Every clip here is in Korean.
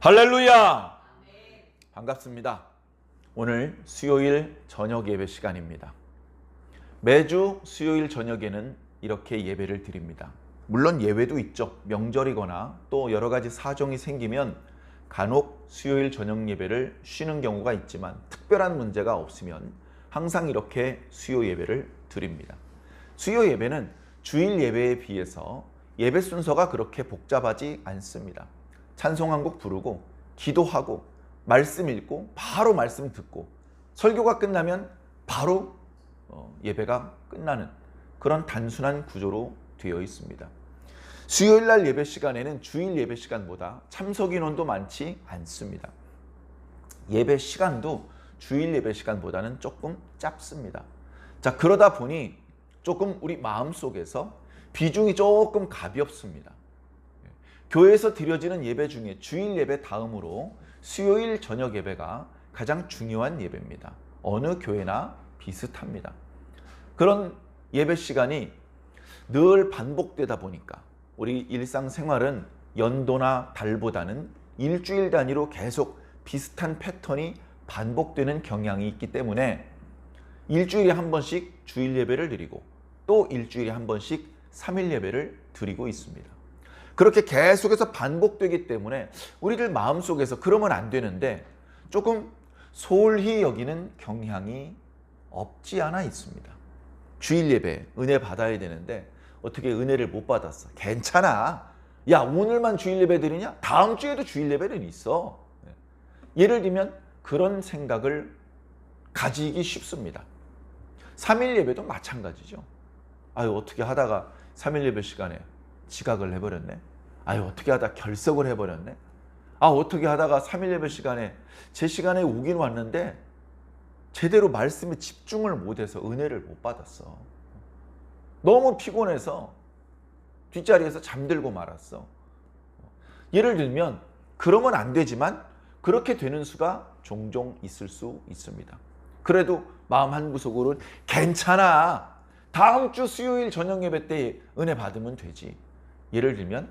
할렐루야! 반갑습니다. 오늘 수요일 저녁 예배 시간입니다. 매주 수요일 저녁에는 이렇게 예배를 드립니다. 물론 예외도 있죠. 명절이거나 또 여러 가지 사정이 생기면 간혹 수요일 저녁 예배를 쉬는 경우가 있지만 특별한 문제가 없으면 항상 이렇게 수요 예배를 드립니다. 수요 예배는 주일 예배에 비해서 예배 순서가 그렇게 복잡하지 않습니다. 찬송 한 곡 부르고 기도하고 말씀 읽고 바로 말씀 듣고 설교가 끝나면 바로 예배가 끝나는 그런 단순한 구조로 되어 있습니다. 수요일 날 예배 시간에는 주일 예배 시간보다 참석 인원도 많지 않습니다. 예배 시간도 주일 예배 시간보다는 조금 짧습니다. 자, 그러다 보니 조금 우리 마음속에서 비중이 조금 가볍습니다. 교회에서 드려지는 예배 중에 주일 예배 다음으로 수요일 저녁 예배가 가장 중요한 예배입니다. 어느 교회나 비슷합니다. 그런 예배 시간이 늘 반복되다 보니까 우리 일상생활은 연도나 달보다는 일주일 단위로 계속 비슷한 패턴이 반복되는 경향이 있기 때문에 일주일에 한 번씩 주일 예배를 드리고 또 일주일에 한 번씩 3일 예배를 드리고 있습니다. 그렇게 계속해서 반복되기 때문에 우리들 마음속에서 그러면 안 되는데 조금 소홀히 여기는 경향이 없지 않아 있습니다. 주일 예배 은혜 받아야 되는데 어떻게 은혜를 못 받았어? 괜찮아. 야, 오늘만 주일 예배 드리냐? 다음 주에도 주일 예배는 있어. 예를 들면 그런 생각을 가지기 쉽습니다. 3일 예배도 마찬가지죠. 아유, 어떻게 하다가 3일 예배 시간에 지각을 해버렸네. 아유, 어떻게 하다 결석을 해버렸네. 아, 어떻게 하다가 3일 예배 시간에 제 시간에 오긴 왔는데 제대로 말씀에 집중을 못해서 은혜를 못 받았어. 너무 피곤해서 뒷자리에서 잠들고 말았어. 예를 들면 그러면 안 되지만 그렇게 되는 수가 종종 있을 수 있습니다. 그래도 마음 한구석으로는 괜찮아. 다음 주 수요일 저녁 예배 때 은혜 받으면 되지. 예를 들면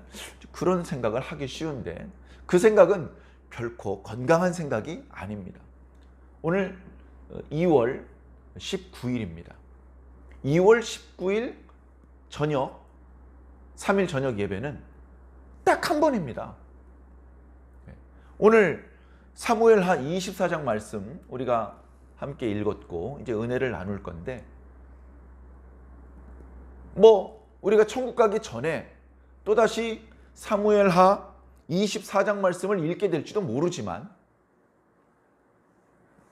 그런 생각을 하기 쉬운데 그 생각은 결코 건강한 생각이 아닙니다. 오늘 2월 19일입니다. 2월 19일 저녁 3일 저녁 예배는 딱 한 번입니다. 오늘 사무엘하 24장 말씀 우리가 함께 읽었고 이제 은혜를 나눌 건데 우리가 천국 가기 전에 또다시 사무엘하 24장 말씀을 읽게 될지도 모르지만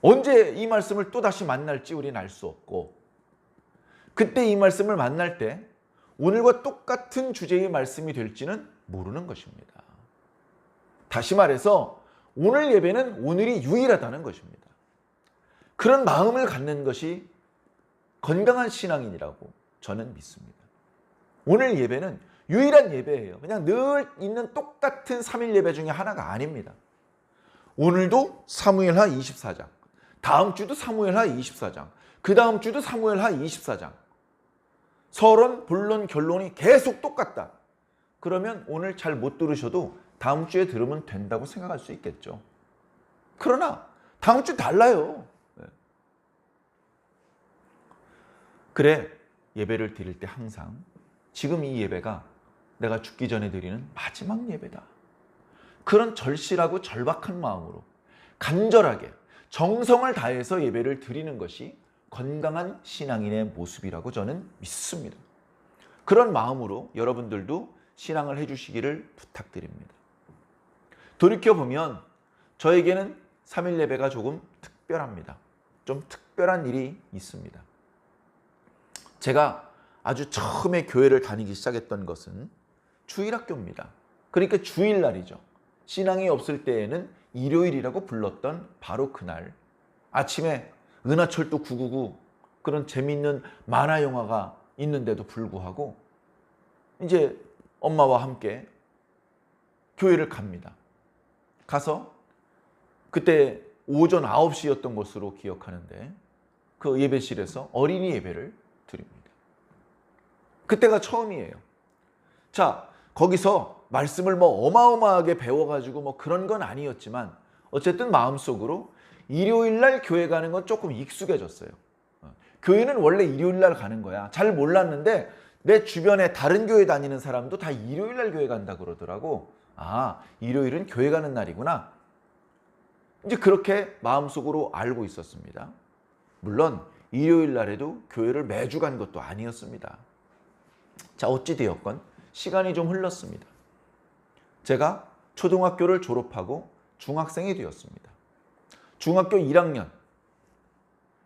언제 이 말씀을 또다시 만날지 우리는 알 수 없고 그때 이 말씀을 만날 때 오늘과 똑같은 주제의 말씀이 될지는 모르는 것입니다. 다시 말해서 오늘 예배는 오늘이 유일하다는 것입니다. 그런 마음을 갖는 것이 건강한 신앙인이라고 저는 믿습니다. 오늘 예배는 유일한 예배예요. 그냥 늘 있는 똑같은 3일 예배 중에 하나가 아닙니다. 오늘도 사무엘하 24장, 다음 주도 사무엘하 24장, 그 다음 주도 사무엘하 24장. 서론, 본론, 결론이 계속 똑같다. 그러면 오늘 잘 못 들으셔도 다음 주에 들으면 된다고 생각할 수 있겠죠. 그러나 다음 주 달라요. 그래, 예배를 드릴 때 항상 지금 이 예배가 내가 죽기 전에 드리는 마지막 예배다. 그런 절실하고 절박한 마음으로 간절하게 정성을 다해서 예배를 드리는 것이 건강한 신앙인의 모습이라고 저는 믿습니다. 그런 마음으로 여러분들도 신앙을 해주시기를 부탁드립니다. 돌이켜보면 저에게는 3일 예배가 조금 특별합니다. 좀 특별한 일이 있습니다. 제가 아주 처음에 교회를 다니기 시작했던 것은 주일학교입니다. 그러니까 주일날이죠. 신앙이 없을 때에는 일요일이라고 불렀던 바로 그날 아침에 은하철도 999 그런 재미있는 만화 영화가 있는데도 불구하고 이제 엄마와 함께 교회를 갑니다. 가서 그때 오전 9시였던 것으로 기억하는데 그 예배실에서 어린이 예배를 드립니다. 그때가 처음이에요. 자, 거기서 말씀을 뭐 어마어마하게 배워가지고 뭐 그런 건 아니었지만 어쨌든 마음속으로 일요일 날 교회 가는 건 조금 익숙해졌어요. 교회는 원래 일요일 날 가는 거야. 잘 몰랐는데 내 주변에 다른 교회 다니는 사람도 다 일요일 날 교회 간다 그러더라고. 아, 일요일은 교회 가는 날이구나. 이제 그렇게 마음속으로 알고 있었습니다. 물론 일요일 날에도 교회를 매주 간 것도 아니었습니다. 자, 어찌되었건 시간이 좀 흘렀습니다. 제가 초등학교를 졸업하고 중학생이 되었습니다. 중학교 1학년,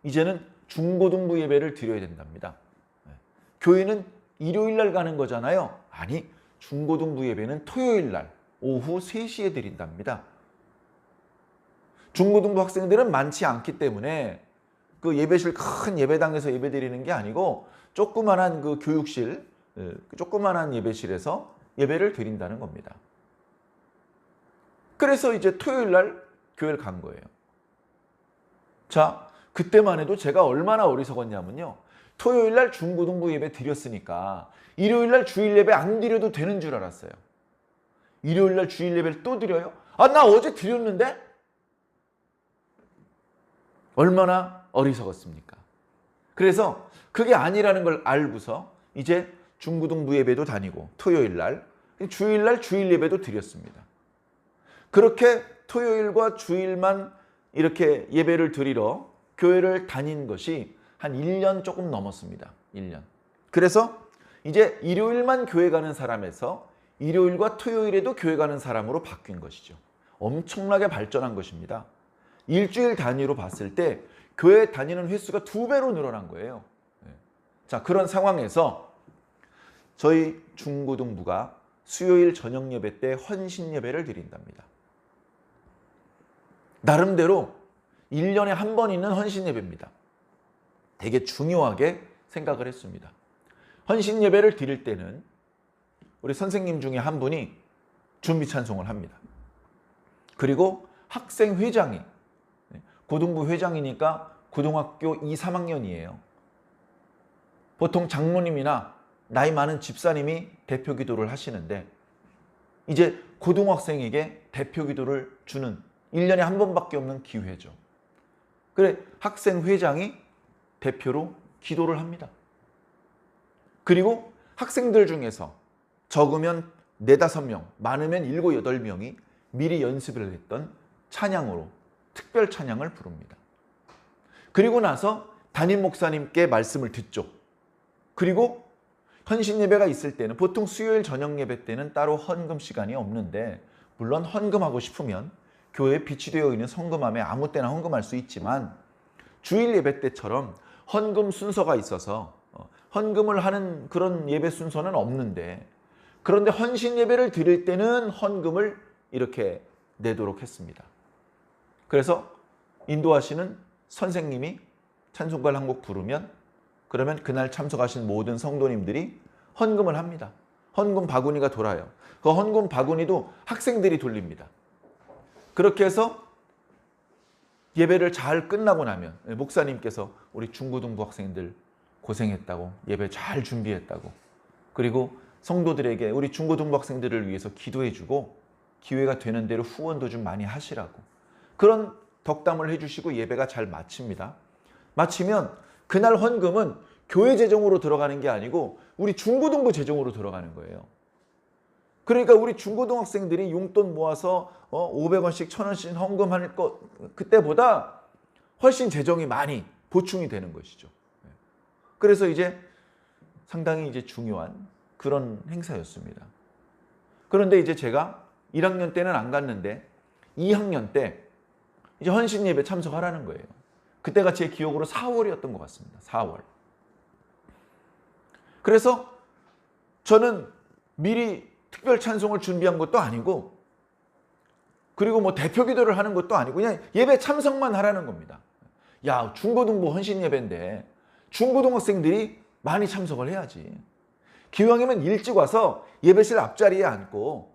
이제는 중고등부 예배를 드려야 된답니다. 교회는 일요일 날 가는 거잖아요. 아니, 중고등부 예배는 토요일 날 오후 3시에 드린답니다. 중고등부 학생들은 많지 않기 때문에 그 예배실 큰 예배당에서 예배 드리는 게 아니고 조그만한 그 교육실, 조그만한 예배실에서 예배를 드린다는 겁니다. 그래서 이제 토요일 날 교회를 간 거예요. 자, 그때만 해도 제가 얼마나 어리석었냐면요. 토요일 날 중고등부 예배 드렸으니까 일요일 날 주일 예배 안 드려도 되는 줄 알았어요. 일요일 날 주일 예배를 또 드려요? 아, 나 어제 드렸는데? 얼마나 어리석었습니까? 그래서 그게 아니라는 걸 알고서 이제 중고등부 예배도 다니고 토요일 날, 주일 날 주일 예배도 드렸습니다. 그렇게 토요일과 주일만 이렇게 예배를 드리러 교회를 다닌 것이 한 1년 조금 넘었습니다. 1년. 그래서 이제 일요일만 교회 가는 사람에서 일요일과 토요일에도 교회 가는 사람으로 바뀐 것이죠. 엄청나게 발전한 것입니다. 일주일 단위로 봤을 때 교회 다니는 횟수가 2배로 늘어난 거예요. 자, 그런 상황에서 저희 중고등부가 수요일 저녁 예배 때 헌신 예배를 드린답니다. 나름대로 1년에 한 번 있는 헌신 예배입니다. 되게 중요하게 생각을 했습니다. 헌신 예배를 드릴 때는 우리 선생님 중에 한 분이 준비 찬송을 합니다. 그리고 학생 회장이, 고등부 회장이니까 고등학교 2, 3학년이에요. 보통 장로님이나 나이 많은 집사님이 대표 기도를 하시는데 이제 고등학생에게 대표 기도를 주는 1년에 한 번밖에 없는 기회죠. 그래, 학생 회장이 대표로 기도를 합니다. 그리고 학생들 중에서 적으면 4, 5명, 많으면 7, 8명이 미리 연습을 했던 찬양으로 특별 찬양을 부릅니다. 그리고 나서 담임 목사님께 말씀을 듣죠. 그리고 헌신 예배가 있을 때는 보통 수요일 저녁 예배 때는 따로 헌금 시간이 없는데 물론 헌금하고 싶으면 교회에 비치되어 있는 성금함에 아무 때나 헌금할 수 있지만 주일 예배 때처럼 헌금 순서가 있어서 헌금을 하는 그런 예배 순서는 없는데 그런데 헌신 예배를 드릴 때는 헌금을 이렇게 내도록 했습니다. 그래서 인도하시는 선생님이 찬송가를 한 곡 부르면 그러면 그날 참석하신 모든 성도님들이 헌금을 합니다. 헌금 바구니가 돌아요. 그 헌금 바구니도 학생들이 돌립니다. 그렇게 해서 예배를 잘 끝나고 나면 목사님께서 우리 중고등부 학생들 고생했다고, 예배 잘 준비했다고, 그리고 성도들에게 우리 중고등부 학생들을 위해서 기도해주고 기회가 되는 대로 후원도 좀 많이 하시라고 그런 덕담을 해주시고 예배가 잘 마칩니다. 마치면 그날 헌금은 교회 재정으로 들어가는 게 아니고 우리 중고등부 재정으로 들어가는 거예요. 그러니까 우리 중고등학생들이 용돈 모아서 500원씩 1000원씩 헌금할 것 그때보다 훨씬 재정이 많이 보충이 되는 것이죠. 그래서 이제 상당히 이제 중요한 그런 행사였습니다. 그런데 이제 제가 1학년 때는 안 갔는데 2학년 때 이제 헌신 예배 참석하라는 거예요. 그때가 제 기억으로 4월이었던 것 같습니다. 4월. 그래서 저는 미리 특별 찬송을 준비한 것도 아니고 그리고 뭐 대표 기도를 하는 것도 아니고 그냥 예배 참석만 하라는 겁니다. 야, 중고등부 헌신 예배인데 중고등학생들이 많이 참석을 해야지. 기왕이면 일찍 와서 예배실 앞자리에 앉고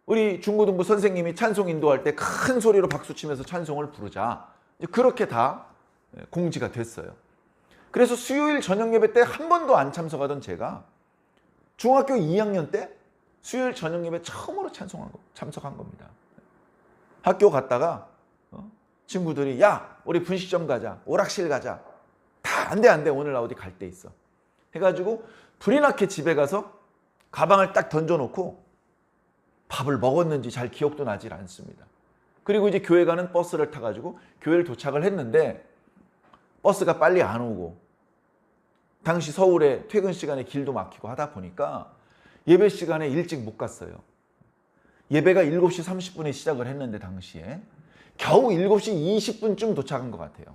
우리 중고등부 선생님이 찬송 인도할 때 큰 소리로 박수치면서 찬송을 부르자. 그렇게 다 공지가 됐어요. 그래서 수요일 저녁 예배 때 한 번도 안 참석하던 제가 중학교 2학년 때 수요일 저녁 예배 처음으로 참석한 겁니다. 학교 갔다가 친구들이 야 우리 분식점 가자, 오락실 가자. 다 안 돼 오늘 나 어디 갈 데 있어. 해가지고 불이 나게 집에 가서 가방을 딱 던져놓고 밥을 먹었는지 잘 기억도 나질 않습니다. 그리고 이제 교회 가는 버스를 타가지고 교회를 도착을 했는데 버스가 빨리 안 오고 당시 서울에 퇴근 시간에 길도 막히고 하다 보니까 예배 시간에 일찍 못 갔어요. 예배가 7시 30분에 시작을 했는데 당시에 겨우 7시 20분쯤 도착한 것 같아요.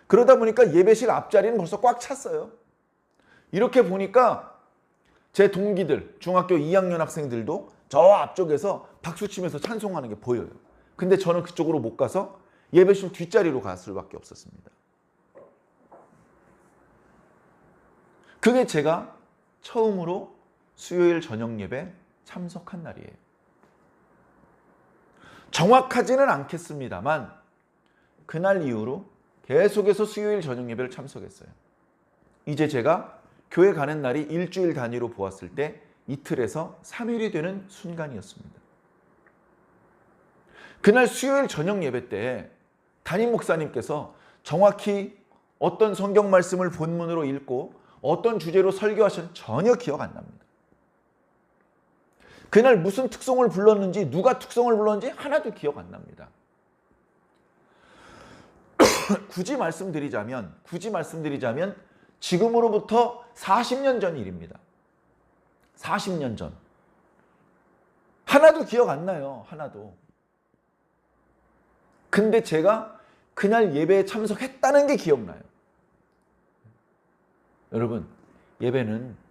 그러다 보니까 예배실 앞자리는 벌써 꽉 찼어요. 이렇게 보니까 제 동기들, 중학교 2학년 학생들도 저 앞쪽에서 박수 치면서 찬송하는 게 보여요. 근데 저는 그쪽으로 못 가서 예배실 뒷자리로 갈 수밖에 없었습니다. 그게 제가 처음으로 수요일 저녁 예배 참석한 날이에요. 정확하지는 않겠습니다만 그날 이후로 계속해서 수요일 저녁 예배를 참석했어요. 이제 제가 교회 가는 날이 일주일 단위로 보았을 때 이틀에서 3일이 되는 순간이었습니다. 그날 수요일 저녁 예배 때 담임 목사님께서 정확히 어떤 성경 말씀을 본문으로 읽고 어떤 주제로 설교하셨는지 전혀 기억 안 납니다. 그날 무슨 특송을 불렀는지 누가 특송을 불렀는지 하나도 기억 안 납니다. 굳이 말씀드리자면 지금으로부터 40년 전 일입니다. 40년 전. 하나도 기억 안 나요. 하나도. 근데 제가 그날 예배에 참석했다는 게 기억나요. 여러분, 예배는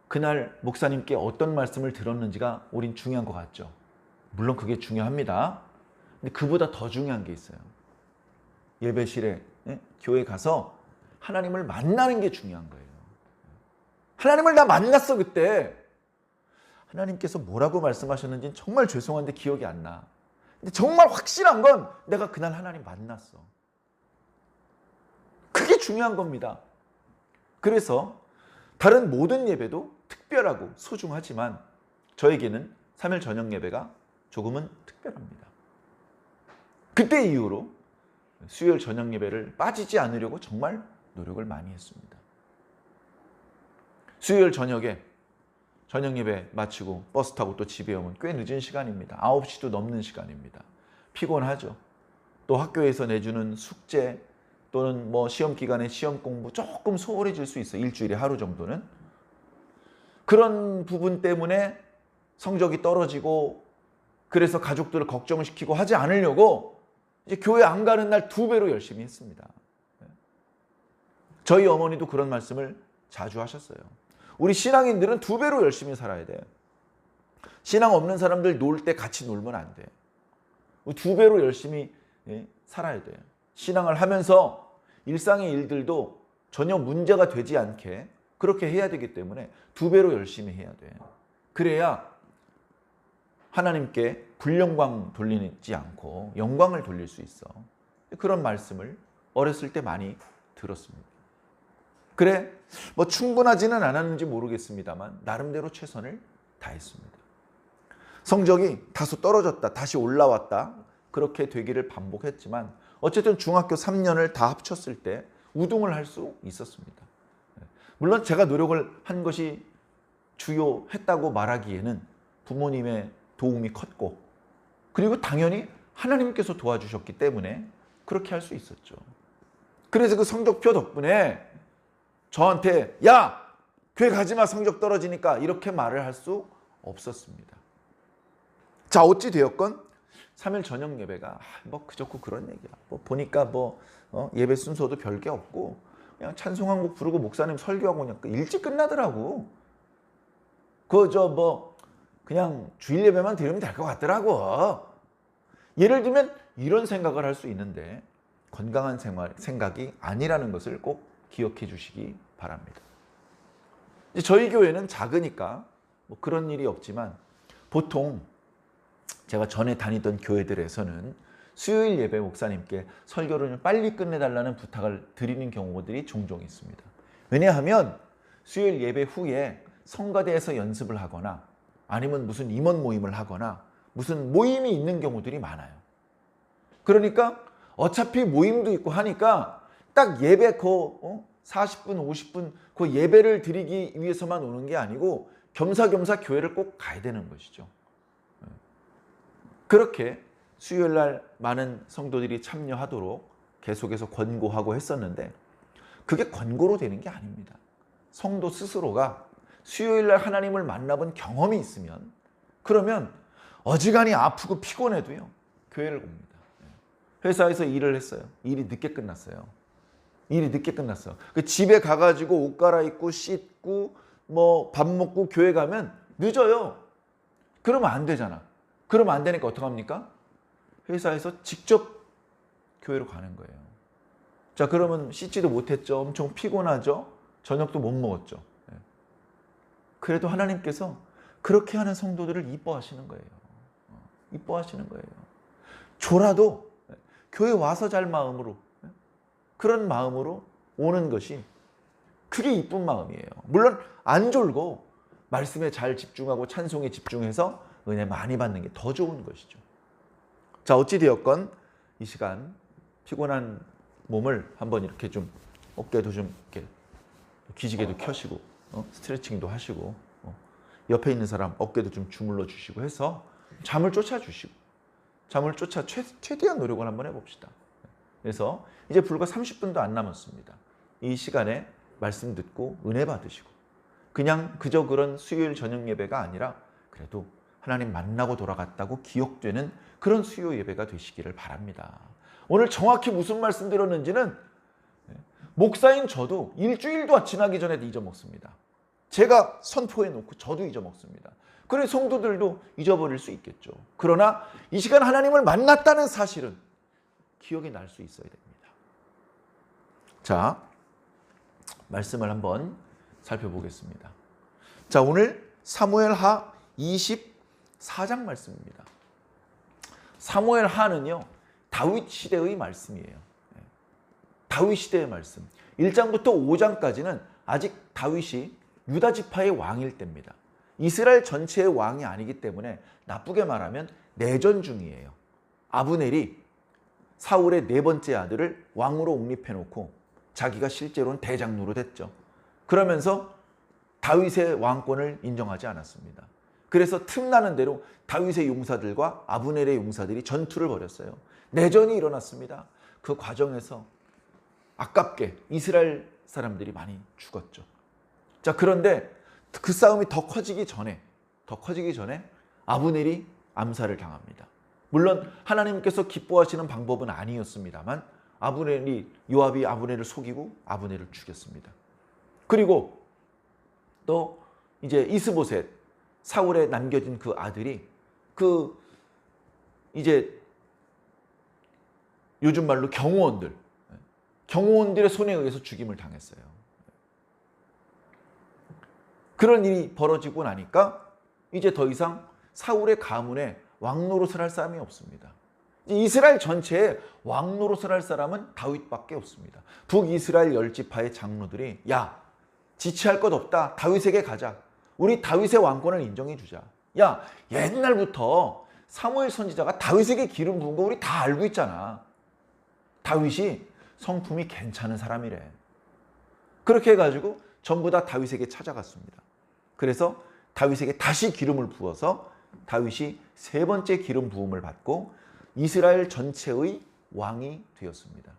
그날 목사님께 어떤 말씀을 들었는지가 우린 중요한 것 같죠. 물론 그게 중요합니다. 근데 그보다 더 중요한 게 있어요. 예배실에 교회 가서 하나님을 만나는 게 중요한 거예요. 하나님을 나 만났어 그때. 하나님께서 뭐라고 말씀하셨는지는 정말 죄송한데 기억이 안 나. 근데 정말 확실한 건 내가 그날 하나님 만났어. 그게 중요한 겁니다. 그래서 다른 모든 예배도 특별하고 소중하지만 저에게는 3일 저녁 예배가 조금은 특별합니다. 그때 이후로 수요일 저녁 예배를 빠지지 않으려고 정말 노력을 많이 했습니다. 수요일 저녁에 저녁 예배 마치고 버스 타고 또 집에 오면 꽤 늦은 시간입니다. 9시도 넘는 시간입니다. 피곤하죠. 또 학교에서 내주는 숙제 또는 뭐 시험 기간에 시험 공부 조금 소홀해질 수 있어요. 일주일에 하루 정도는. 그런 부분 때문에 성적이 떨어지고 그래서 가족들을 걱정시키고 하지 않으려고 이제 교회 안 가는 날 2배로 열심히 했습니다. 저희 어머니도 그런 말씀을 자주 하셨어요. 우리 신앙인들은 2배로 열심히 살아야 돼요. 신앙 없는 사람들 놀 때 같이 놀면 안 돼요. 2배로 열심히 살아야 돼요. 신앙을 하면서 일상의 일들도 전혀 문제가 되지 않게 그렇게 해야 되기 때문에 2배로 열심히 해야 돼요. 그래야 하나님께 불영광 돌리지 않고 영광을 돌릴 수 있어. 그런 말씀을 어렸을 때 많이 들었습니다. 그래, 뭐 충분하지는 않았는지 모르겠습니다만 나름대로 최선을 다했습니다. 성적이 다소 떨어졌다, 다시 올라왔다 그렇게 되기를 반복했지만 어쨌든 중학교 3년을 다 합쳤을 때 우등을 할 수 있었습니다. 물론 제가 노력을 한 것이 주요했다고 말하기에는 부모님의 도움이 컸고 그리고 당연히 하나님께서 도와주셨기 때문에 그렇게 할 수 있었죠. 그래서 그 성적표 덕분에 저한테 야! 교회 가지마 성적 떨어지니까 이렇게 말을 할 수 없었습니다. 자, 어찌 되었건 3일 저녁 예배가 뭐 그저고 그런 얘기야. 뭐 보니까 예배 순서도 별게 없고 그냥 찬송 한 곡 부르고 목사님 설교하고 그냥 일찍 끝나더라고. 그냥 주일 예배만 드리면 될 것 같더라고. 예를 들면 이런 생각을 할 수 있는데 건강한 생각이 아니라는 것을 꼭 기억해 주시기 바랍니다. 이제 저희 교회는 작으니까 뭐 그런 일이 없지만 보통 제가 전에 다니던 교회들에서는 수요일 예배 목사님께 설교를 좀 빨리 끝내달라는 부탁을 드리는 경우들이 종종 있습니다. 왜냐하면 수요일 예배 후에 성가대에서 연습을 하거나 아니면 무슨 임원 모임을 하거나 무슨 모임이 있는 경우들이 많아요. 그러니까 어차피 모임도 있고 하니까 딱 예배 40분, 50분 그 예배를 드리기 위해서만 오는 게 아니고 겸사겸사 교회를 꼭 가야 되는 것이죠. 그렇게 수요일 날 많은 성도들이 참여하도록 계속해서 권고하고 했었는데 그게 권고로 되는 게 아닙니다. 성도 스스로가 수요일 날 하나님을 만나본 경험이 있으면 그러면 어지간히 아프고 피곤해도요 교회를 옵니다. 회사에서 일을 했어요. 일이 늦게 끝났어요. 그 집에 가가지고 옷 갈아입고 씻고 뭐 밥 먹고 교회 가면 늦어요. 그러면 안 되잖아. 그러면 안 되니까 어떡합니까? 회사에서 직접 교회로 가는 거예요. 자, 그러면 씻지도 못했죠. 엄청 피곤하죠. 저녁도 못 먹었죠. 그래도 하나님께서 그렇게 하는 성도들을 이뻐하시는 거예요. 졸아도 교회 와서 잘 마음으로 그런 마음으로 오는 것이 그게 이쁜 마음이에요. 물론 안 졸고 말씀에 잘 집중하고 찬송에 집중해서 은혜 많이 받는 게 더 좋은 것이죠. 자, 어찌되었건 이 시간 피곤한 몸을 한번 이렇게 좀 어깨도 좀 이렇게 기지개도 켜시고 스트레칭도 하시고 옆에 있는 사람 어깨도 좀 주물러 주시고 해서 잠을 쫓아 최대한 노력을 한번 해봅시다. 그래서 이제 불과 30분도 안 남았습니다. 이 시간에 말씀 듣고 은혜 받으시고 그냥 그저 그런 수요일 저녁 예배가 아니라 그래도 하나님 만나고 돌아갔다고 기억되는 그런 수요 예배가 되시기를 바랍니다. 오늘 정확히 무슨 말씀 들었는지는 목사인 저도 일주일도 지나기 전에 잊어먹습니다. 제가 선포해 놓고 저도 잊어먹습니다. 그래 성도들도 잊어버릴 수 있겠죠. 그러나 이 시간 하나님을 만났다는 사실은 기억이 날 수 있어야 됩니다. 자, 말씀을 한번 살펴보겠습니다. 자, 오늘 사무엘하 24장 말씀입니다. 사무엘하는요 다윗 시대의 말씀이에요. 다윗 시대의 말씀. 1장부터 5장까지는 아직 다윗이 유다 지파의 왕일 때입니다. 이스라엘 전체의 왕이 아니기 때문에 나쁘게 말하면 내전 중이에요. 아브넬이 사울의 네 번째 아들을 왕으로 옹립해놓고 자기가 실제로는 대장로로 됐죠. 그러면서 다윗의 왕권을 인정하지 않았습니다. 그래서 틈나는 대로 다윗의 용사들과 아브넬의 용사들이 전투를 벌였어요. 내전이 일어났습니다. 그 과정에서 아깝게 이스라엘 사람들이 많이 죽었죠. 자, 그런데 그 싸움이 더 커지기 전에 아브넬이 암살을 당합니다. 물론 하나님께서 기뻐하시는 방법은 아니었습니다만 요압이 아브넬을 속이고 아브넬을 죽였습니다. 그리고 또 이제 이스보셋 사울에 남겨진 그 아들이 이제 요즘 말로 경호원들의 손에 의해서 죽임을 당했어요. 그런 일이 벌어지고 나니까 이제 더 이상 사울의 가문에 왕노릇을 할 사람이 없습니다. 이스라엘 전체에 왕노릇을 할 사람은 다윗밖에 없습니다. 북이스라엘 10지파의 장로들이 야, 지체할 것 없다. 다윗에게 가자. 우리 다윗의 왕권을 인정해 주자. 야, 옛날부터 사무엘 선지자가 다윗에게 기름 부은 거 우리 다 알고 있잖아. 다윗이 성품이 괜찮은 사람이래. 그렇게 해가지고 전부 다 다윗에게 찾아갔습니다. 그래서 다윗에게 다시 기름을 부어서 다윗이 세 번째 기름 부음을 받고 이스라엘 전체의 왕이 되었습니다.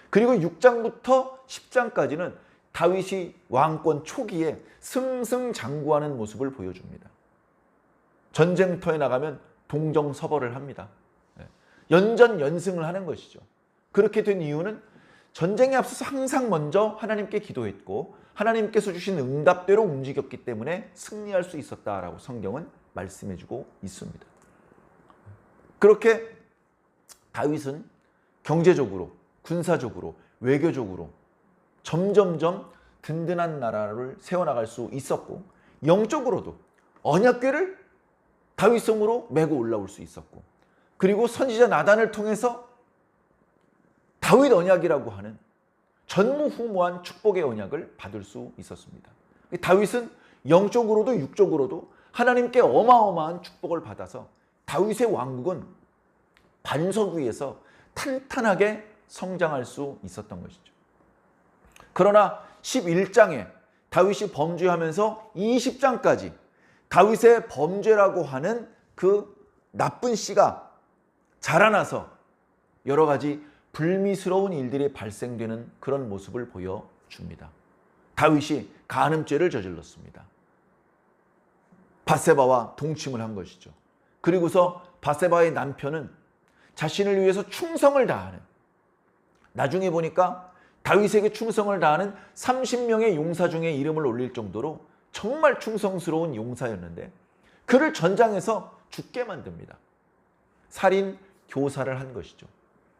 그리고 6장부터 10장까지는 다윗이 왕권 초기에 승승장구하는 모습을 보여줍니다. 전쟁터에 나가면 동정서벌을 합니다. 연전연승을 하는 것이죠. 그렇게 된 이유는 전쟁에 앞서서 항상 먼저 하나님께 기도했고 하나님께서 주신 응답대로 움직였기 때문에 승리할 수 있었다라고 성경은 말씀해주고 있습니다. 그렇게 다윗은 경제적으로, 군사적으로, 외교적으로 점점점 든든한 나라를 세워나갈 수 있었고 영적으로도 언약궤를 다윗성으로 메고 올라올 수 있었고 그리고 선지자 나단을 통해서 다윗 언약이라고 하는 전무후무한 축복의 언약을 받을 수 있었습니다. 다윗은 영적으로도 육적으로도 하나님께 어마어마한 축복을 받아서 다윗의 왕국은 반석 위에서 탄탄하게 성장할 수 있었던 것이죠. 그러나 11장에 다윗이 범죄하면서 20장까지 다윗의 범죄라고 하는 그 나쁜 씨가 자라나서 여러 가지 불미스러운 일들이 발생되는 그런 모습을 보여줍니다. 다윗이 간음죄를 저질렀습니다. 밧세바와 동침을 한 것이죠. 그리고서 밧세바의 남편은 자신을 위해서 충성을 다하는, 나중에 보니까 다윗에게 충성을 다하는 30명의 용사 중에 이름을 올릴 정도로 정말 충성스러운 용사였는데 그를 전장에서 죽게 만듭니다. 살인 교사를 한 것이죠.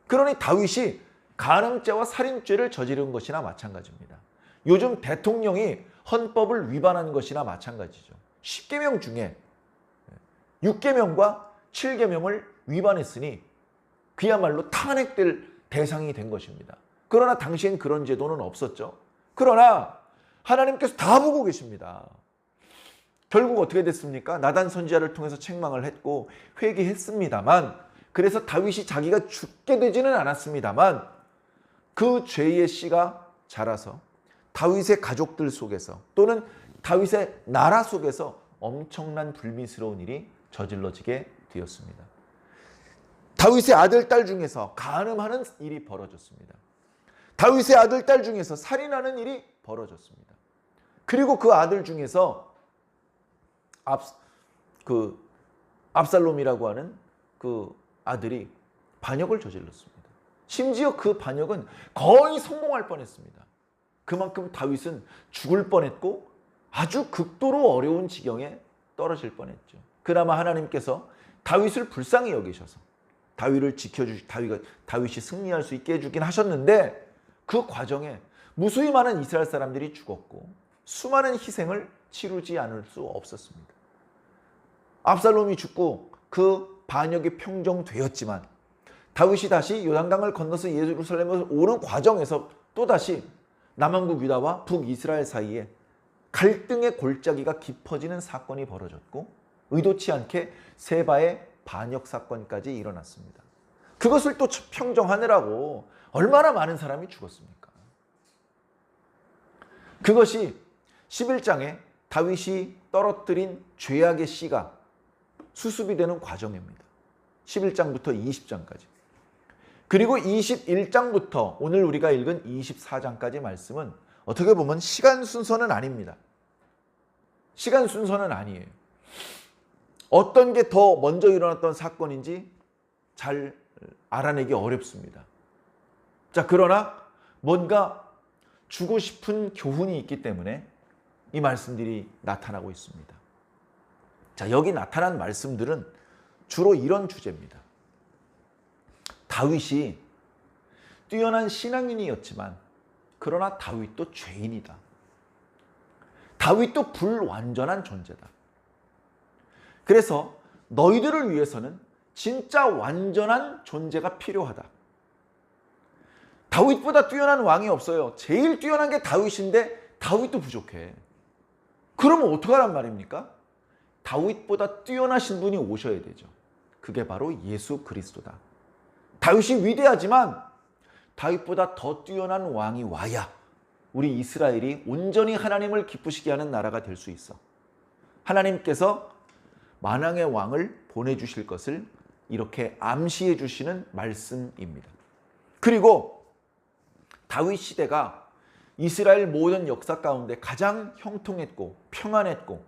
그러니 다윗이 간음죄와 살인죄를 저지른 것이나 마찬가지입니다. 요즘 대통령이 헌법을 위반한 것이나 마찬가지죠. 10계명 중에 6계명과 7계명을 위반했으니 그야말로 탄핵될 대상이 된 것입니다. 그러나 당시엔 그런 제도는 없었죠. 그러나 하나님께서 다 보고 계십니다. 결국 어떻게 됐습니까? 나단 선지자를 통해서 책망을 했고 회개했습니다만, 그래서 다윗이 자기가 죽게 되지는 않았습니다만 그 죄의 씨가 자라서 다윗의 가족들 속에서 또는 다윗의 나라 속에서 엄청난 불미스러운 일이 저질러지게 되었습니다. 다윗의 아들, 딸 중에서 간음하는 일이 벌어졌습니다. 다윗의 아들, 딸 중에서 살인하는 일이 벌어졌습니다. 그리고 그 아들 중에서 압살롬이라고 하는 그 아들이 반역을 저질렀습니다. 심지어 그 반역은 거의 성공할 뻔했습니다. 그만큼 다윗은 죽을 뻔했고 아주 극도로 어려운 지경에 떨어질 뻔했죠. 그나마 하나님께서 다윗을 불쌍히 여기셔서 다윗이 승리할 수 있게 해주긴 하셨는데 그 과정에 무수히 많은 이스라엘 사람들이 죽었고 수많은 희생을 치르지 않을 수 없었습니다. 압살롬이 죽고 그 반역이 평정되었지만 다윗이 다시 요단강을 건너서 예루살렘을 오는 과정에서 또다시 남한국 유다와 북이스라엘 사이에 갈등의 골짜기가 깊어지는 사건이 벌어졌고 의도치 않게 세바의 반역 사건까지 일어났습니다. 그것을 또 평정하느라고 얼마나 많은 사람이 죽었습니까? 그것이 11장에 다윗이 떨어뜨린 죄악의 씨가 수습이 되는 과정입니다. 11장부터 20장까지. 그리고 21장부터 오늘 우리가 읽은 24장까지 말씀은 어떻게 보면 시간 순서는 아닙니다. 시간 순서는 아니에요. 어떤 게 더 먼저 일어났던 사건인지 잘 알아내기 어렵습니다. 자, 그러나 뭔가 주고 싶은 교훈이 있기 때문에 이 말씀들이 나타나고 있습니다. 자, 여기 나타난 말씀들은 주로 이런 주제입니다. 다윗이 뛰어난 신앙인이었지만 그러나 다윗도 죄인이다. 다윗도 불완전한 존재다. 그래서 너희들을 위해서는 진짜 완전한 존재가 필요하다. 다윗보다 뛰어난 왕이 없어요. 제일 뛰어난 게 다윗인데 다윗도 부족해. 그러면 어떡하란 말입니까? 다윗보다 뛰어나신 분이 오셔야 되죠. 그게 바로 예수 그리스도다. 다윗이 위대하지만 다윗보다 더 뛰어난 왕이 와야 우리 이스라엘이 온전히 하나님을 기쁘시게 하는 나라가 될 수 있어. 하나님께서 만왕의 왕을 보내주실 것을 이렇게 암시해 주시는 말씀입니다. 그리고 다윗 시대가 이스라엘 모든 역사 가운데 가장 형통했고 평안했고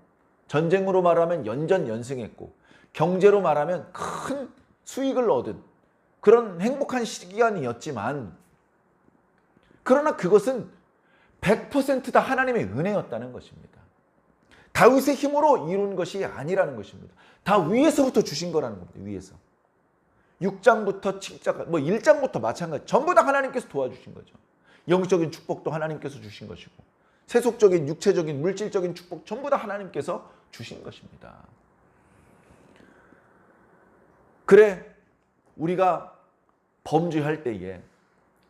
전쟁으로 말하면 연전연승했고 경제로 말하면 큰 수익을 얻은 그런 행복한 시기간이었지만 그러나 그것은 100% 다 하나님의 은혜였다는 것입니다. 다윗의 힘으로 이룬 것이 아니라는 것입니다. 다 위에서부터 주신 거라는 겁니다. 위에서. 6장부터 7장, 1장부터 마찬가지. 전부 다 하나님께서 도와주신 거죠. 영적인 축복도 하나님께서 주신 것이고 세속적인, 육체적인, 물질적인 축복 전부 다 하나님께서 주신 것입니다. 그래, 우리가 범죄할 때에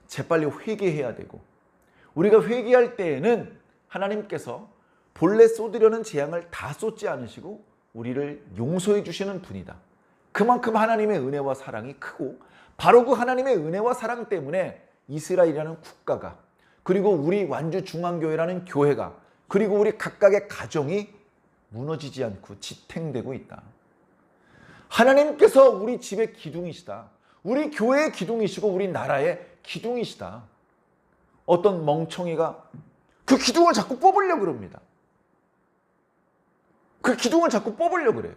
재빨리 회개해야 되고 우리가 회개할 때에는 하나님께서 본래 쏟으려는 재앙을 다 쏟지 않으시고 우리를 용서해 주시는 분이다. 그만큼 하나님의 은혜와 사랑이 크고 바로 그 하나님의 은혜와 사랑 때문에 이스라엘이라는 국가가, 그리고 우리 완주중앙교회라는 교회가, 그리고 우리 각각의 가정이 무너지지 않고 지탱되고 있다. 하나님께서 우리 집의 기둥이시다. 우리 교회의 기둥이시고 우리 나라의 기둥이시다. 어떤 멍청이가 그 기둥을 자꾸 뽑으려고 그럽니다. 그 기둥을 자꾸 뽑으려고 그래요.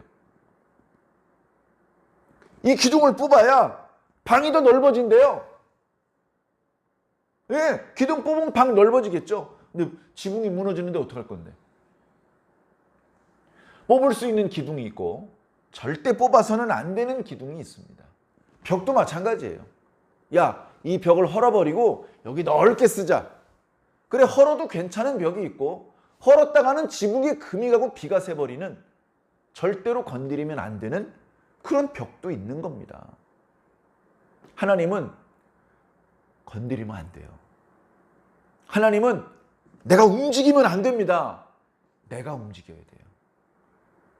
이 기둥을 뽑아야 방이 더 넓어진대요. 예, 기둥 뽑으면 방 넓어지겠죠. 근데 지붕이 무너지는데 어떡할 건데? 뽑을 수 있는 기둥이 있고 절대 뽑아서는 안 되는 기둥이 있습니다. 벽도 마찬가지예요. 야, 이 벽을 헐어버리고 여기 넓게 쓰자. 그래, 헐어도 괜찮은 벽이 있고 헐었다가는 지붕에 금이 가고 비가 새버리는, 절대로 건드리면 안 되는 그런 벽도 있는 겁니다. 하나님은 건드리면 안 돼요. 하나님은 내가 움직이면 안 됩니다. 내가 움직여야 돼요.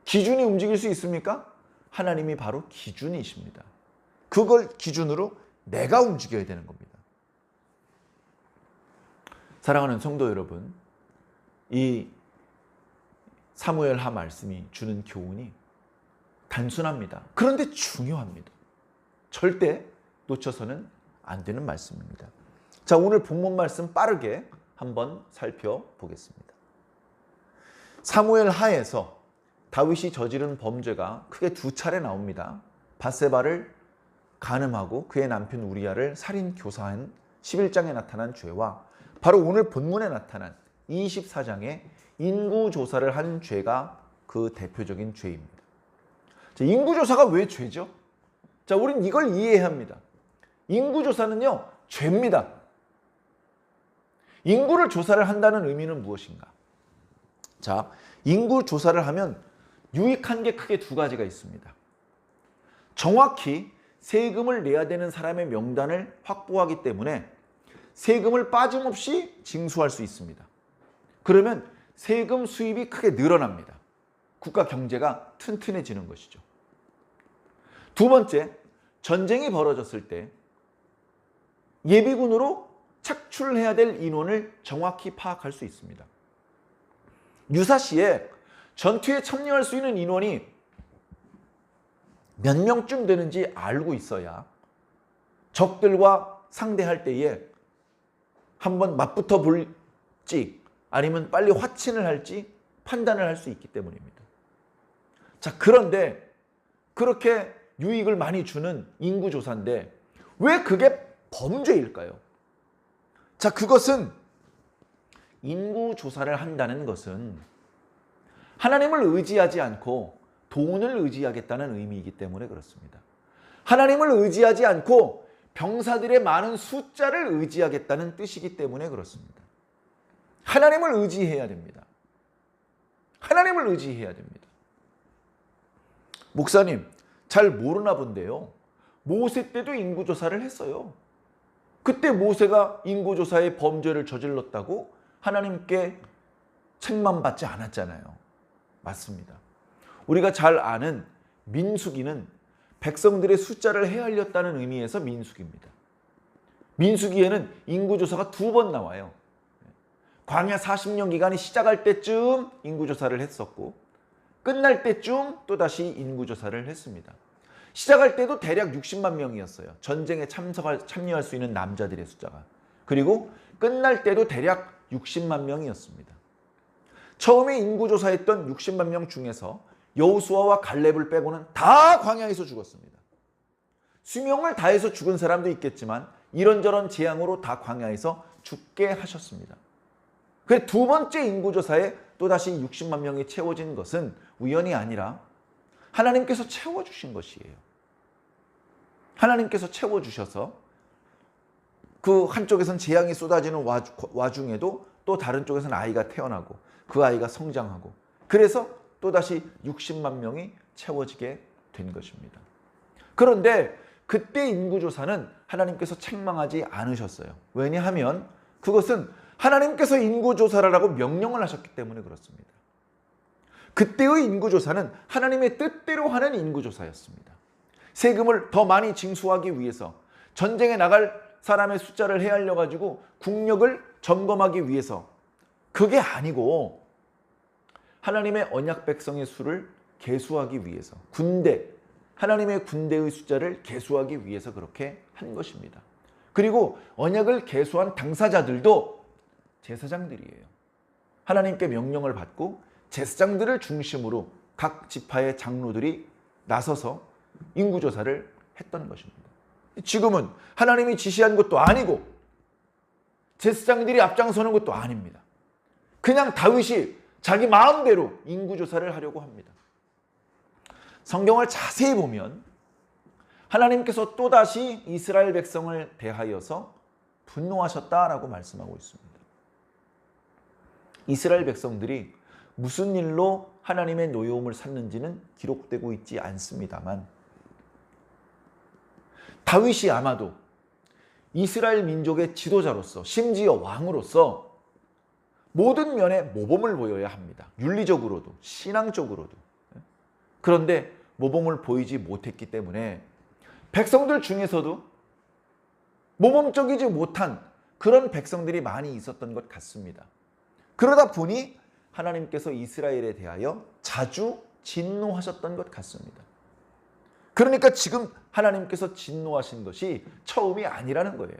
기준이 움직일 수 있습니까? 하나님이 바로 기준이십니다. 그걸 기준으로 내가 움직여야 되는 겁니다. 사랑하는 성도 여러분, 이 사무엘하 말씀이 주는 교훈이 단순합니다. 그런데 중요합니다. 절대 놓쳐서는 안 되는 말씀입니다. 자, 오늘 본문 말씀 빠르게 한번 살펴보겠습니다. 사무엘하에서 다윗이 저지른 범죄가 크게 두 차례 나옵니다. 밧세바를 간음하고 그의 남편 우리아를 살인 교사한 11장에 나타난 죄와 바로 오늘 본문에 나타난 24장의 인구조사를 한 죄가 그 대표적인 죄입니다. 자, 인구조사가 왜 죄죠? 자, 우린 이걸 이해해야 합니다. 인구조사는요, 죄입니다. 인구를 조사를 한다는 의미는 무엇인가? 자, 인구조사를 하면 유익한 게 크게 두 가지가 있습니다. 정확히 세금을 내야 되는 사람의 명단을 확보하기 때문에 세금을 빠짐없이 징수할 수 있습니다. 그러면 세금 수입이 크게 늘어납니다. 국가 경제가 튼튼해지는 것이죠. 두 번째, 전쟁이 벌어졌을 때 예비군으로 착출해야 될 인원을 정확히 파악할 수 있습니다. 유사시에 전투에 참여할 수 있는 인원이 몇 명쯤 되는지 알고 있어야 적들과 상대할 때에 한번 맞붙어 볼지 아니면 빨리 화친을 할지 판단을 할 수 있기 때문입니다. 자, 그런데 그렇게 유익을 많이 주는 인구조사인데 왜 그게 범죄일까요? 자, 그것은 인구조사를 한다는 것은 하나님을 의지하지 않고 돈을 의지하겠다는 의미이기 때문에 그렇습니다. 하나님을 의지하지 않고 병사들의 많은 숫자를 의지하겠다는 뜻이기 때문에 그렇습니다. 하나님을 의지해야 됩니다. 하나님을 의지해야 됩니다. 목사님, 잘 모르나 본데요. 모세 때도 인구조사를 했어요. 그때 모세가 인구조사의 범죄를 저질렀다고 하나님께 책만 받지 않았잖아요. 맞습니다. 우리가 잘 아는 민수기는 백성들의 숫자를 헤아렸다는 의미에서 민수기입니다. 민수기에는 인구조사가 2번 나와요. 광야 40년 기간이 시작할 때쯤 인구조사를 했었고 끝날 때쯤 또다시 인구조사를 했습니다. 시작할 때도 대략 60만 명이었어요. 전쟁에 참여할 수 있는 남자들의 숫자가. 그리고 끝날 때도 대략 60만 명이었습니다. 처음에 인구조사했던 60만 명 중에서 여호수아와 갈렙을 빼고는 다 광야에서 죽었습니다. 수명을 다해서 죽은 사람도 있겠지만 이런저런 재앙으로 다 광야에서 죽게 하셨습니다. 그래서 두 번째 인구조사에 또다시 60만 명이 채워진 것은 우연이 아니라 하나님께서 채워주신 것이에요. 하나님께서 채워주셔서 그 한쪽에선 재앙이 쏟아지는 와중에도 또 다른 쪽에서는 아이가 태어나고 그 아이가 성장하고 그래서 또다시 60만 명이 채워지게 된 것입니다. 그런데 그때 인구조사는 하나님께서 책망하지 않으셨어요. 왜냐하면 그것은 하나님께서 인구조사를 하고 명령을 하셨기 때문에 그렇습니다. 그때의 인구조사는 하나님의 뜻대로 하는 인구조사였습니다. 세금을 더 많이 징수하기 위해서, 전쟁에 나갈 사람의 숫자를 헤아려 가지고 국력을 점검하기 위해서, 그게 아니고 하나님의 언약 백성의 수를 계수하기 위해서, 하나님의 군대의 숫자를 계수하기 위해서 그렇게 한 것입니다. 그리고 언약을 계수한 당사자들도 제사장들이에요. 하나님께 명령을 받고 제사장들을 중심으로 각 지파의 장로들이 나서서 인구조사를 했던 것입니다. 지금은 하나님이 지시한 것도 아니고 제사장들이 앞장서는 것도 아닙니다. 그냥 다윗이 자기 마음대로 인구조사를 하려고 합니다. 성경을 자세히 보면 하나님께서 또다시 이스라엘 백성을 대하여서 분노하셨다라고 말씀하고 있습니다. 이스라엘 백성들이 무슨 일로 하나님의 노여움을 샀는지는 기록되고 있지 않습니다만, 다윗이 아마도 이스라엘 민족의 지도자로서, 심지어 왕으로서 모든 면에 모범을 보여야 합니다. 윤리적으로도 신앙적으로도. 그런데 모범을 보이지 못했기 때문에 백성들 중에서도 모범적이지 못한 그런 백성들이 많이 있었던 것 같습니다. 그러다 보니 하나님께서 이스라엘에 대하여 자주 진노하셨던 것 같습니다. 그러니까 지금 하나님께서 진노하신 것이 처음이 아니라는 거예요.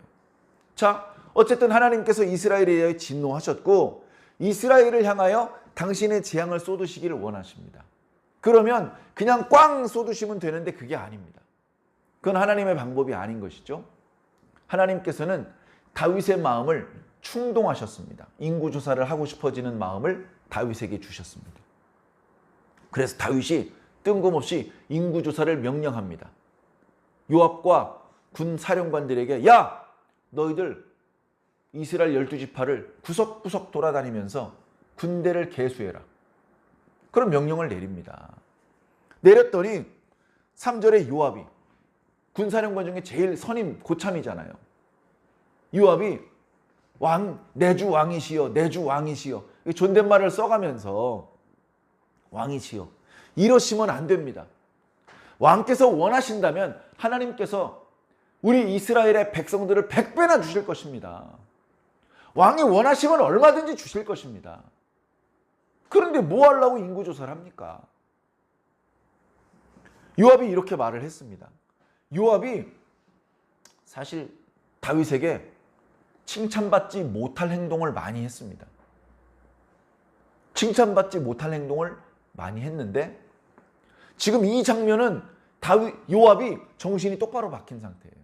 자, 어쨌든 하나님께서 이스라엘에 대하여 진노하셨고 이스라엘을 향하여 당신의 재앙을 쏟으시기를 원하십니다. 그러면 그냥 꽝 쏟으시면 되는데 그게 아닙니다. 그건 하나님의 방법이 아닌 것이죠. 하나님께서는 다윗의 마음을 충동하셨습니다. 인구조사를 하고 싶어지는 마음을 다윗에게 주셨습니다. 그래서 다윗이 뜬금없이 인구조사를 명령합니다. 요압과 군 사령관들에게, 야! 너희들 이스라엘 12지파를 구석구석 돌아다니면서 군대를 계수해라. 그런 명령을 내립니다. 내렸더니 3절에 요압이, 군사령관 중에 제일 선임 고참이잖아요. 요압이 내주 왕이시여, 내주 왕이시여, 존댓말을 써가면서 왕이시여, 이러시면 안 됩니다. 왕께서 원하신다면 하나님께서 우리 이스라엘의 백성들을 100배나 주실 것입니다. 왕이 원하시면 얼마든지 주실 것입니다. 그런데 뭐 하려고 인구조사를 합니까? 요압이 이렇게 말을 했습니다. 요압이 사실 다윗에게 칭찬받지 못할 행동을 많이 했습니다. 칭찬받지 못할 행동을 많이 했는데 지금 이 장면은 요압이 정신이 똑바로 박힌 상태예요.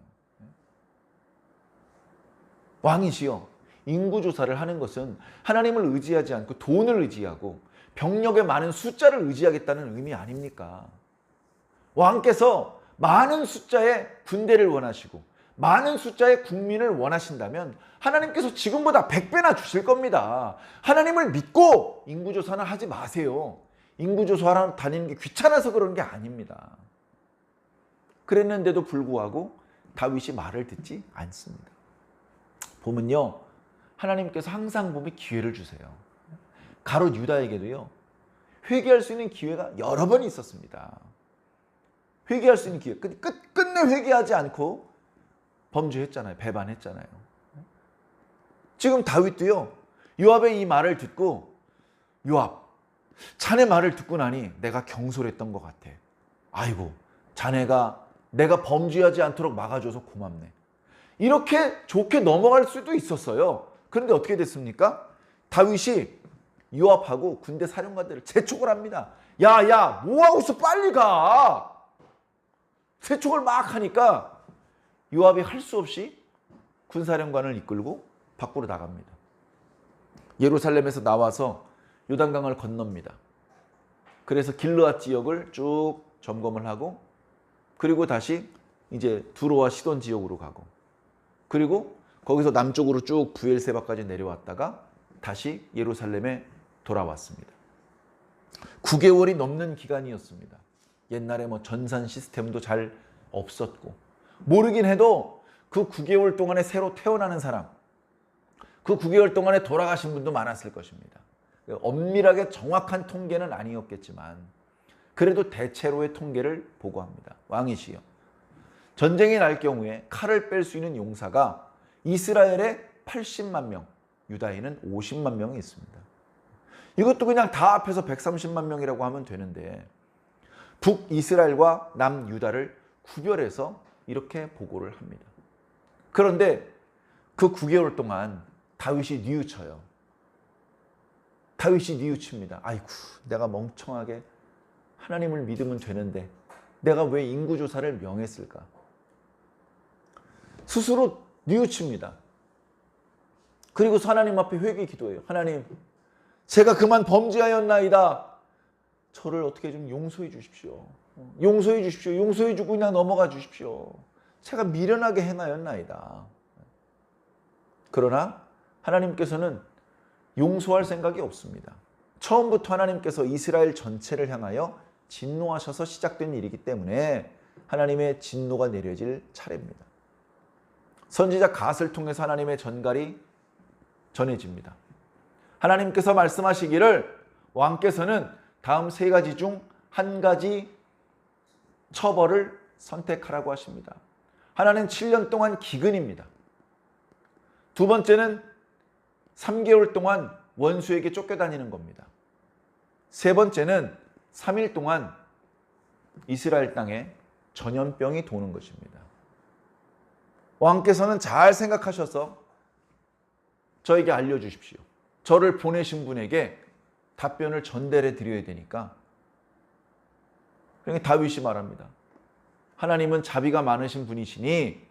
왕이시여, 인구조사를 하는 것은 하나님을 의지하지 않고 돈을 의지하고 병력의 많은 숫자를 의지하겠다는 의미 아닙니까? 왕께서 많은 숫자의 군대를 원하시고 많은 숫자의 국민을 원하신다면 하나님께서 지금보다 100배나 주실 겁니다. 하나님을 믿고 인구조사는 하지 마세요. 인구조사하러 다니는 게 귀찮아서 그런 게 아닙니다. 그랬는데도 불구하고 다윗이 말을 듣지 않습니다. 보면요, 하나님께서 항상 보면 기회를 주세요. 가롯 유다에게도요, 회개할 수 있는 기회가 여러 번 있었습니다. 회개할 수 있는 기회, 끝내 회개하지 않고 범죄했잖아요. 배반했잖아요. 지금 다윗도요, 요압의 이 말을 듣고, 요압, 자네 말을 듣고 나니 내가 경솔했던 것 같아. 아이고, 자네가 내가 범죄하지 않도록 막아줘서 고맙네. 이렇게 좋게 넘어갈 수도 있었어요. 그런데 어떻게 됐습니까? 다윗이 요압하고 군대 사령관들을 재촉을 합니다. 야, 뭐하고 있어? 빨리 가! 재촉을 막 하니까 요압이 할 수 없이 군사령관을 이끌고 밖으로 나갑니다. 예루살렘에서 나와서 요단강을 건넙니다. 그래서 길르앗 지역을 쭉 점검을 하고, 그리고 다시 이제 두로와 시돈 지역으로 가고, 그리고 거기서 남쪽으로 쭉 부엘세바까지 내려왔다가 다시 예루살렘에 돌아왔습니다. 9개월이 넘는 기간이었습니다. 옛날에 뭐 전산 시스템도 잘 없었고, 모르긴 해도 그 9개월 동안에 새로 태어나는 사람, 그 9개월 동안에 돌아가신 분도 많았을 것입니다. 엄밀하게 정확한 통계는 아니었겠지만 그래도 대체로의 통계를 보고합니다. 왕이시여, 전쟁이 날 경우에 칼을 뺄 수 있는 용사가 이스라엘에 80만 명, 유다에는 50만 명이 있습니다. 이것도 그냥 다 합해서 130만 명이라고 하면 되는데 북이스라엘과 남유다를 구별해서 이렇게 보고를 합니다. 그런데 그 9개월 동안 다윗이 뉘우쳐요. 다윗이 뉘우칩니다. 아이고, 내가 멍청하게 하나님을 믿으면 되는데 내가 왜 인구조사를 명했을까? 스스로 뉘우칩니다. 그리고서 하나님 앞에 회개 기도해요. 하나님, 제가 그만 범죄하였나이다. 저를 어떻게 좀 용서해 주십시오. 용서해 주십시오. 용서해 주고 그냥 넘어가 주십시오. 제가 미련하게 행하였나이다. 그러나 하나님께서는 용서할 생각이 없습니다. 처음부터 하나님께서 이스라엘 전체를 향하여 진노하셔서 시작된 일이기 때문에 하나님의 진노가 내려질 차례입니다. 선지자 갓을 통해서 하나님의 전갈이 전해집니다. 하나님께서 말씀하시기를 왕께서는 다음 세 가지 중 한 가지 처벌을 선택하라고 하십니다. 하나는 7년 동안 기근입니다. 두 번째는 3개월 동안 원수에게 쫓겨다니는 겁니다. 세 번째는 3일 동안 이스라엘 땅에 전염병이 도는 것입니다. 왕께서는 잘 생각하셔서 저에게 알려주십시오. 저를 보내신 분에게 답변을 전달해 드려야 되니까. 그러니까 다윗이 말합니다. 하나님은 자비가 많으신 분이시니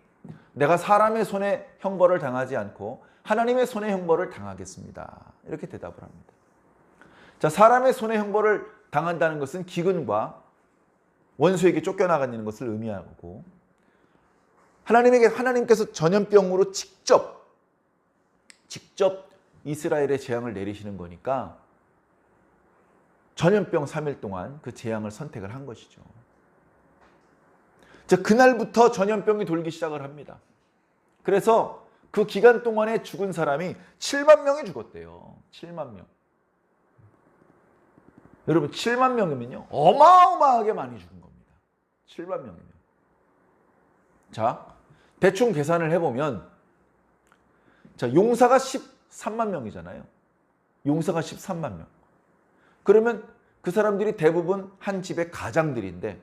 내가 사람의 손에 형벌을 당하지 않고 하나님의 손에 형벌을 당하겠습니다. 이렇게 대답을 합니다. 자, 사람의 손에 형벌을 당한다는 것은 기근과 원수에게 쫓겨나가는 것을 의미하고, 하나님께서 전염병으로 직접 이스라엘의 재앙을 내리시는 거니까 전염병 3일 동안 그 재앙을 선택을 한 것이죠. 자, 그날부터 전염병이 돌기 시작을 합니다. 그래서 그 기간 동안에 죽은 사람이 7만 명이 죽었대요. 7만 명. 여러분, 7만 명이면요, 어마어마하게 많이 죽은 겁니다. 7만 명이면. 자, 대충 계산을 해보면, 자, 용사가 13만 명이잖아요. 용사가 13만 명. 그러면 그 사람들이 대부분 한 집의 가장들인데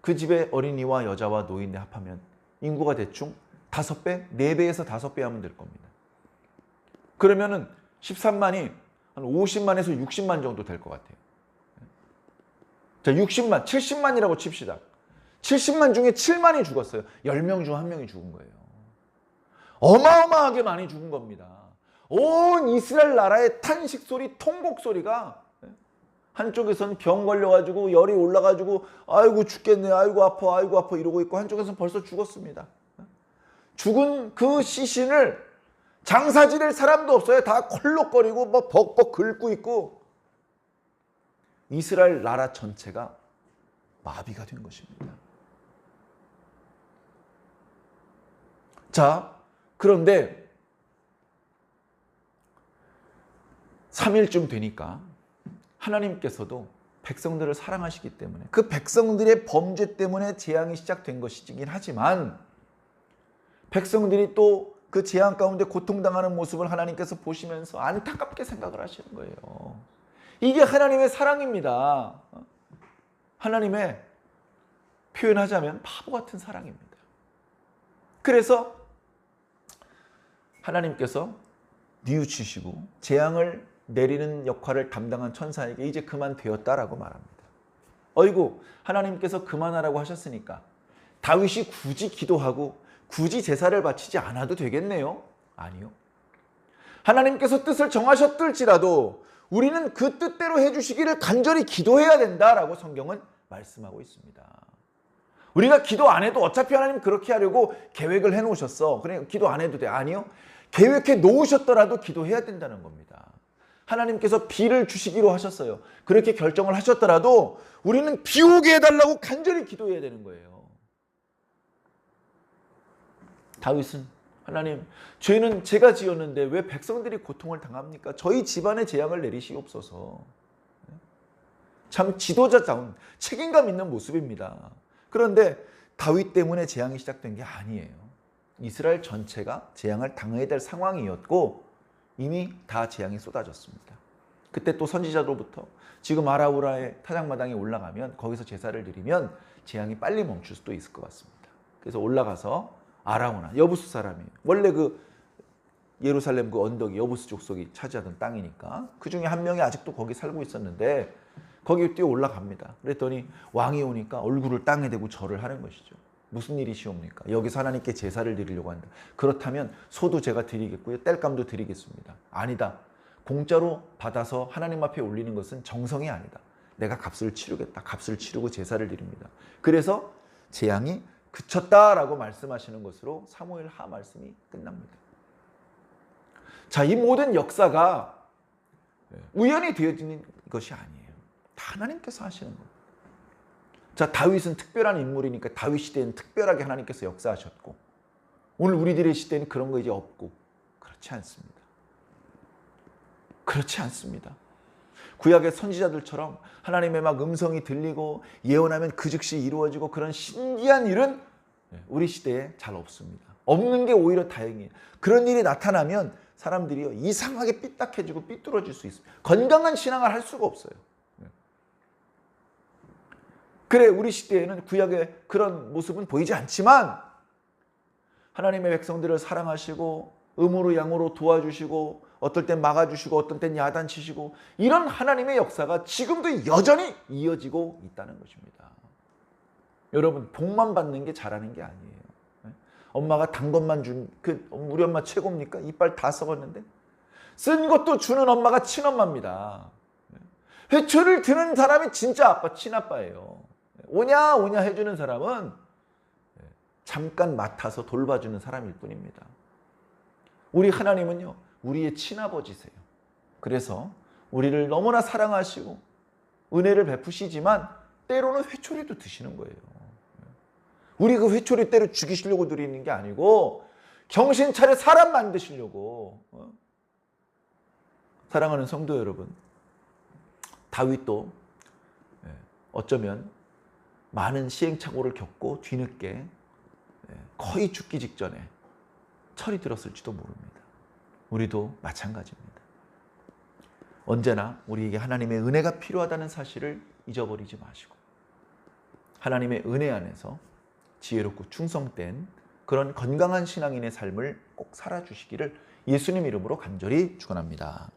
그 집의 어린이와 여자와 노인네 합하면 인구가 대충 5배, 4배에서 5배 하면 될 겁니다. 그러면은 13만이 한 50만에서 60만 정도 될 것 같아요. 자, 60만, 70만이라고 칩시다. 70만 중에 7만이 죽었어요. 10명 중 1명이 죽은 거예요. 어마어마하게 많이 죽은 겁니다. 온 이스라엘 나라의 탄식 소리, 통곡 소리가, 한쪽에서는 병 걸려가지고 열이 올라가지고 아이고 죽겠네, 아이고 아파 이러고 있고, 한쪽에서는 벌써 죽었습니다. 죽은 그 시신을 장사 지낼 사람도 없어요. 다 콜록거리고 뭐 벅벅 긁고 있고, 이스라엘 나라 전체가 마비가 된 것입니다. 자, 그런데 3일쯤 되니까 하나님께서도 백성들을 사랑하시기 때문에 그 백성들의 범죄 때문에 재앙이 시작된 것이긴 하지만, 백성들이 또 그 재앙 가운데 고통당하는 모습을 하나님께서 보시면서 안타깝게 생각을 하시는 거예요. 이게 하나님의 사랑입니다. 하나님의, 표현하자면 바보 같은 사랑입니다. 그래서 하나님께서 뉘우치시고 재앙을 내리는 역할을 담당한 천사에게 이제 그만 되었다라고 말합니다. 어이구, 하나님께서 그만하라고 하셨으니까 다윗이 굳이 기도하고 굳이 제사를 바치지 않아도 되겠네요? 아니요. 하나님께서 뜻을 정하셨을지라도 우리는 그 뜻대로 해주시기를 간절히 기도해야 된다라고 성경은 말씀하고 있습니다. 우리가 기도 안 해도 어차피 하나님 그렇게 하려고 계획을 해놓으셨어, 그래 기도 안 해도 돼. 아니요. 계획해 놓으셨더라도 기도해야 된다는 겁니다. 하나님께서 비를 주시기로 하셨어요. 그렇게 결정을 하셨더라도 우리는 비 오게 해달라고 간절히 기도해야 되는 거예요. 다윗은 하나님, 죄는 제가 지었는데 왜 백성들이 고통을 당합니까? 저희 집안에 재앙을 내리시옵소서. 참 지도자다운 책임감 있는 모습입니다. 그런데 다윗 때문에 재앙이 시작된 게 아니에요. 이스라엘 전체가 재앙을 당해야 될 상황이었고 이미 다 재앙이 쏟아졌습니다. 그때 또 선지자로부터 지금 아라우라의 타작마당에 올라가면 거기서 제사를 드리면 재앙이 빨리 멈출 수도 있을 것 같습니다. 그래서 올라가서 아라우나 여부스 사람이 원래 그 예루살렘 그 언덕이 여부스 족속이 차지하던 땅이니까 그 중에 한 명이 아직도 거기 살고 있었는데 거기 뛰어 올라갑니다. 그랬더니 왕이 오니까 얼굴을 땅에 대고 절을 하는 것이죠. 무슨 일이시옵니까? 여기서 하나님께 제사를 드리려고 한다. 그렇다면 소도 제가 드리겠고요. 땔감도 드리겠습니다. 아니다. 공짜로 받아서 하나님 앞에 올리는 것은 정성이 아니다. 내가 값을 치르겠다. 값을 치르고 제사를 드립니다. 그래서 재앙이 그쳤다라고 말씀하시는 것으로 사무엘 하 말씀이 끝납니다. 자, 이 모든 역사가 우연히 되어지는 것이 아니에요. 다 하나님께서 하시는 거예요. 자, 다윗은 특별한 인물이니까 다윗 시대에는 특별하게 하나님께서 역사하셨고 오늘 우리들의 시대는 그런 거 이제 없고 그렇지 않습니다. 그렇지 않습니다. 구약의 선지자들처럼 하나님의 막 음성이 들리고 예언하면 그 즉시 이루어지고 그런 신기한 일은 우리 시대에 잘 없습니다. 없는 게 오히려 다행이에요. 그런 일이 나타나면 사람들이 이상하게 삐딱해지고 삐뚤어질 수 있습니다. 건강한 신앙을 할 수가 없어요. 그래, 우리 시대에는 구약의 그런 모습은 보이지 않지만 하나님의 백성들을 사랑하시고 음으로 양으로 도와주시고 어떨 땐 막아주시고 어떤 땐 야단치시고 이런 하나님의 역사가 지금도 여전히 이어지고 있다는 것입니다. 여러분, 복만 받는 게 잘하는 게 아니에요. 엄마가 단 것만 준 우리 엄마 최고입니까? 이빨 다 썩었는데 쓴 것도 주는 엄마가 친엄마입니다. 회초를 드는 사람이 진짜 아빠, 친아빠예요. 오냐 오냐 해주는 사람은 잠깐 맡아서 돌봐주는 사람일 뿐입니다. 우리 하나님은요, 우리의 친아버지세요. 그래서 우리를 너무나 사랑하시고 은혜를 베푸시지만 때로는 회초리도 드시는 거예요. 우리 그 회초리 때로 죽이시려고 드리는 게 아니고 정신 차려 사람 만드시려고. 사랑하는 성도 여러분, 다윗도 어쩌면 많은 시행착오를 겪고 뒤늦게 거의 죽기 직전에 철이 들었을지도 모릅니다. 우리도 마찬가지입니다. 언제나 우리에게 하나님의 은혜가 필요하다는 사실을 잊어버리지 마시고 하나님의 은혜 안에서 지혜롭고 충성된 그런 건강한 신앙인의 삶을 꼭 살아주시기를 예수님 이름으로 간절히 축원합니다.